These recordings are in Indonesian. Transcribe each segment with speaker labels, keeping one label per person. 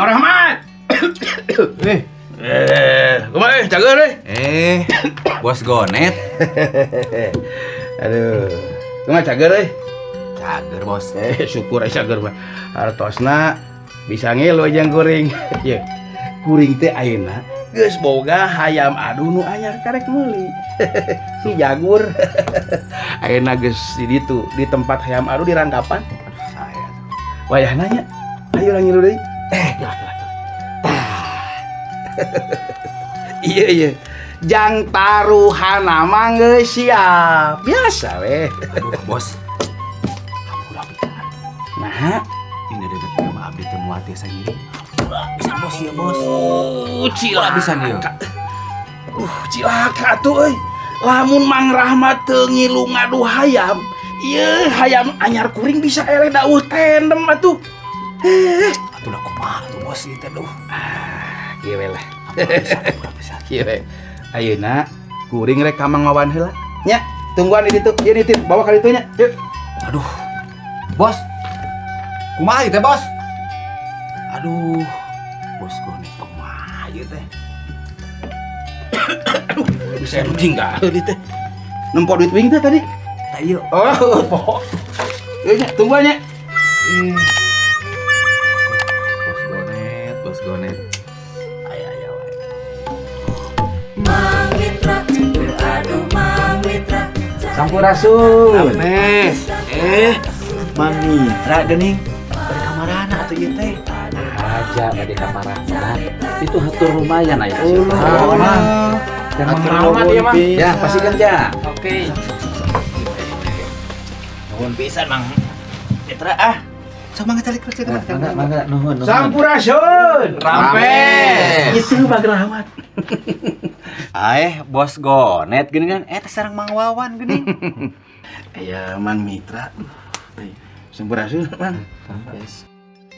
Speaker 1: Mang Rahmat. Kumaha jaga deh.
Speaker 2: Bos Gonet.
Speaker 1: Aduh. Kumaha jaga deh.
Speaker 2: Cager bos.
Speaker 1: Syukur aja cager mah. Hartosna bisa ngilu jeung kuring. Ye. Kuring teh ayeuna geus boga hayam adu nu anyar karek meuli. Si Jagur. Ayeuna geus di ditu, di tempat hayam adu di rangkapan.
Speaker 2: Saya.
Speaker 1: Wayah nanya. Ayo urang ngilu deui. Iya. Jang taruhana mah geus siap. Biasa weh.
Speaker 2: Aduh bos. Udah bisa.
Speaker 1: Nah,
Speaker 2: Ini ada nama abdi teh muat ya sendiri. Bisa bos ya bos.
Speaker 1: cilaka.
Speaker 2: Bisa nih.
Speaker 1: Cilaka tuh euy. Lamun Mang Rahmat teu ngilu ngadu hayam, ieu hayam anyar kuring bisa eleh dawuh tendem atuh.
Speaker 2: Atuh lah kumaha tuh bos ieu teh duh.
Speaker 1: Kieu we lah.
Speaker 2: Udah bisa.
Speaker 1: Kieu we. Ayeuna kuring rek ka Mang Wawan heula. Nya, tungguan di ditu. Ieu nitip bawa ka ditu nya. Yuk.
Speaker 2: Aduh. Bos. Kumaha ieu teh bos? Aduh. Bos Gonet kumaha ieu teh?
Speaker 1: Aduh, bisa tinggal di teh. Nempo duit wing teh tadi.
Speaker 2: Tak ieu.
Speaker 1: Oh, poho. Yuk nya, tungguan nya.
Speaker 2: Bos Gonet. Ayo.
Speaker 3: Mang Mitra, aduh Mang Mitra.
Speaker 1: Sampurasun.
Speaker 2: Ames. Mang Mitra geuning. Bari kamarana atuh ieu teh.
Speaker 4: Aja bade ka Rahmat. Itu hatur lumayan aya.
Speaker 1: Yang
Speaker 4: Hatur
Speaker 1: Rahmat
Speaker 4: nuhun
Speaker 1: ya, Mang.
Speaker 4: pisan.
Speaker 1: Ya, pasti kerja.
Speaker 4: Oke.
Speaker 2: Nuhun pisan Mang Mitra ah. Sama ngecalik kerja
Speaker 4: Mangga nuhun.
Speaker 1: Sampurasun.
Speaker 2: Rampes.
Speaker 1: Itu Bang Rahmat.
Speaker 4: Bos Gonet gini kan teh sareng Mang Wawan gini.
Speaker 1: Ya, Mang Mitra. Sampurasun, Mang.
Speaker 4: Rampes.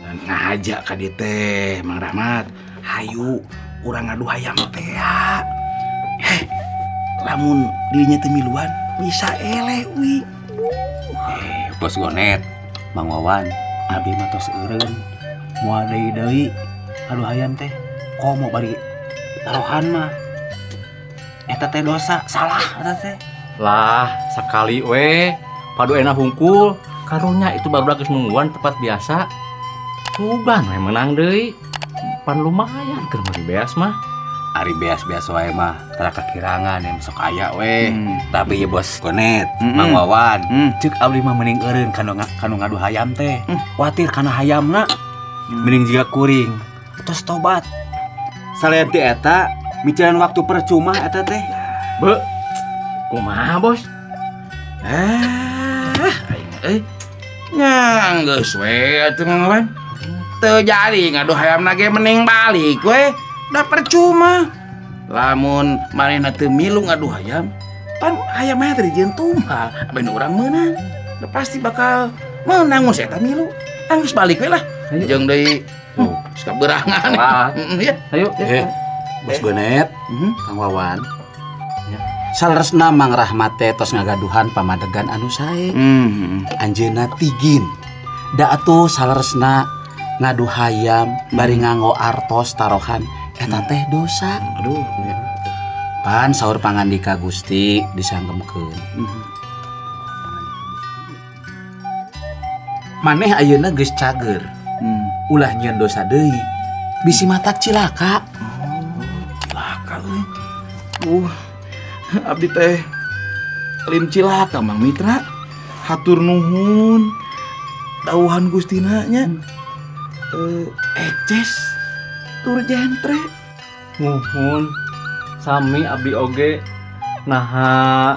Speaker 1: Ngajak ka dieu teh, Mang Rahmat. Hayu, urang ngadu hayam teh ya. Lamun dirinya teu miluan, bisa eleh wi.
Speaker 4: Bos Gonet, Mang Wawan, abdi mah tos eureun. Moal deui adu hayam teh. Komo bari taruhan mah. Eta teh dosa, salah eta teh.
Speaker 5: Lah, sekali we, padu enak hungkul, karunya itu baru geus nungguan tempat biasa. Sugan we menang deui. Pan lumayan keur mari beas mah.
Speaker 4: Ari beas-beas wae mah tara kakirangan yang sok aya we. Tapi ya Bos Gonet, Mang Wawan, ceuk abdi mah mending eureun kanu ngadu hayam teh. Watir kana hayamna. Mending jiga kuring. Terus tobat. Salian ti eta mikiran waktu percuma eta teh.
Speaker 5: Be, kumaha bos?
Speaker 1: Geus we atuh Mang Wawan. Teu jadi ngadu hayamna ge mending balik we. Da percuma. Lamun manehna teu milu ngadu hayam, pan hayamna teh dijieun tumpal, aben urang meunang. Da pasti bakal menang mun eta milu. Anggus balik we lah. Jeung deui saberangan. Ya.
Speaker 5: Ayo.
Speaker 2: Bos Gonet, Kang Wawan. Saleresna Mang Rahmat teh tos ngagaduhan pamadegan anu sae. Anjeunna tigin. Da atuh saleresna ngadu hayam bari nganggo artos tarohan eta teh dosa.
Speaker 1: Aduh.
Speaker 2: Pan saur pangandika Gusti disanggemkeun. Maneh ayeuna geus cager. Ulah nyieun dosa deui. Bisi matak cilaka.
Speaker 1: Cilaka euy. Abdi teh lim cilaka Mang Mitra. Hatur nuhun. Dawuhan Gustina nya. Eces tur jentre.
Speaker 5: Nuhun. Sami abdi oge. Naha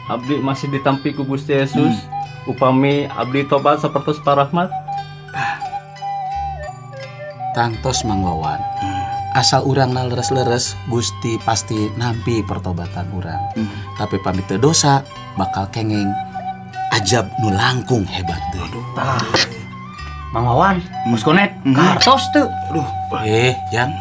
Speaker 5: abdi masih ditampi ku Gusti Yesus. Upami abdi tobat sapertos Pak Rahmat.
Speaker 2: Tangtos Mang Wawan. Asal urang leres-leres Gusti pasti nampi pertobatan urang. Tapi pamit teu dosa bakal kengeng ajab nu langkung hebat deui.
Speaker 4: Mang Wawan, Bos Gonet, kartos tuh.
Speaker 2: Yang